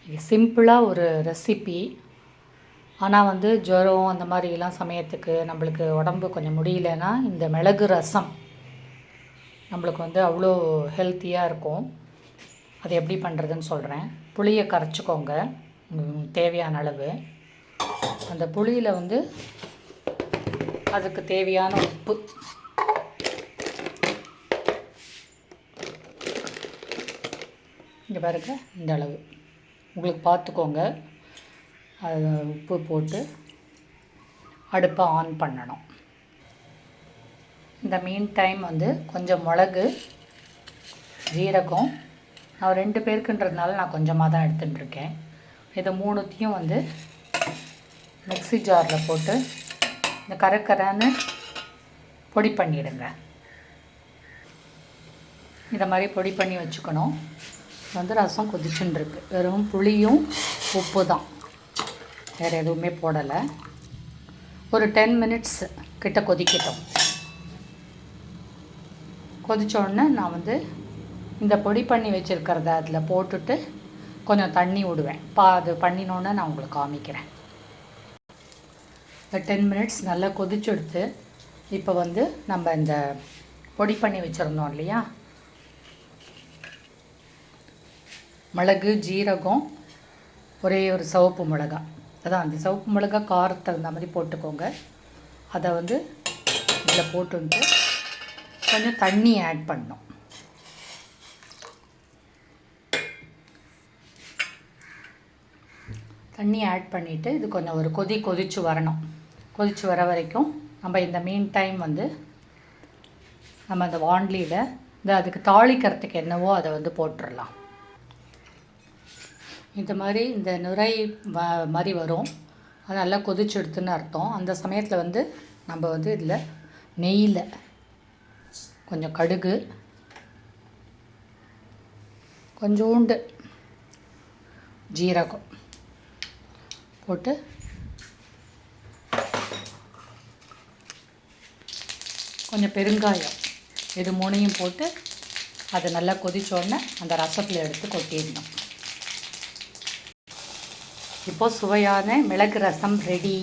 இது சிம்பிளாக ஒரு ரெசிபி. ஆனால் வந்து ஜுரம் அந்த மாதிரிலாம் சமயத்துக்கு நம்மளுக்கு உடம்பு கொஞ்சம் முடியலன்னா இந்த மிளகு ரசம் நம்மளுக்கு வந்து அவ்வளோ ஹெல்த்தியாக இருக்கும். அது எப்படி பண்ணுறதுன்னு சொல்கிறேன். புளியை கரைச்சிக்கோங்க தேவையான அளவு. அந்த புளியில் வந்து அதுக்கு தேவையான உப்பு, இங்கே பாருங்க இந்த அளவு உங்களுக்கு பார்த்துக்கோங்க. அது உப்பு போட்டு அடுப்பை ஆன் பண்ணணும். இந்த மீன் டைம் வந்து கொஞ்சம் மிளகு, ஜீரகம், நான் 2 பேருக்குன்றதுனால நான் கொஞ்சமாக தான் எடுத்துட்டுருக்கேன். இது 3த்தையும் வந்து மிக்ஸி ஜாரில் போட்டு இந்த கரக்கரன்னு பொடி பண்ணிவிடுங்க. இதை மாதிரி பொடி பண்ணி வச்சுக்கணும். வந்து ரசம் கொதிச்சுன்னு இருக்கு. வெறும் புளியும் உப்பு தான், வேறு எதுவுமே போடலை. ஒரு 10 மினிட்ஸ் கிட்ட கொதிக்கட்டும். கொதித்த உடனே நான் வந்து இந்த பொடி பண்ணி வச்சுருக்கிறத அதில் போட்டுட்டு கொஞ்சம் தண்ணி விடுவேன். அது பண்ணினோன்னே நான் உங்களுக்கு காமிக்கிறேன். 10 மினிட்ஸ் நல்லா கொதிச்செடுத்து இப்போ வந்து நம்ம இந்த பொடி பண்ணி வச்சுருந்தோம் இல்லையா, மிளகு, ஜீரகம், ஒரே ஒரு சிவப்பு மிளகா, அதான் அந்த சிவப்பு மிளகா காரத்தை அந்த மாதிரி போட்டுக்கோங்க. அதை வந்து இதில் போட்டுட்டு கொஞ்சம் தண்ணி ஆட் பண்ணணும். தண்ணி ஆட் பண்ணிவிட்டு இது கொஞ்சம் ஒரு கொதித்து வரணும். கொதித்து வர வரைக்கும் நம்ம இந்த மீன் டைம் வந்து நம்ம அந்த வாண்ட்லியில் இந்த அதுக்கு தாளிக்கிறதுக்கு என்னவோ அதை வந்து போட்டுடலாம். இந்த மாதிரி இந்த நுரை மாதிரி வரும். அது நல்லா கொதிச்சு எடுத்துன்னு அர்த்தம். அந்த சமயத்தில் வந்து நம்ம வந்து இதில் நெய்யில் கொஞ்சம் கடுகு, கொஞ்சோண்டு ஜீரகம் போட்டு கொஞ்சம் பெருங்காயம், இது 3யும் போட்டு அதை நல்லா கொதிச்சோடனே அந்த ரசத்தில் எடுத்து கொட்டிடணும். இப்போது சுவையான மிளகு ரசம் ரெடி.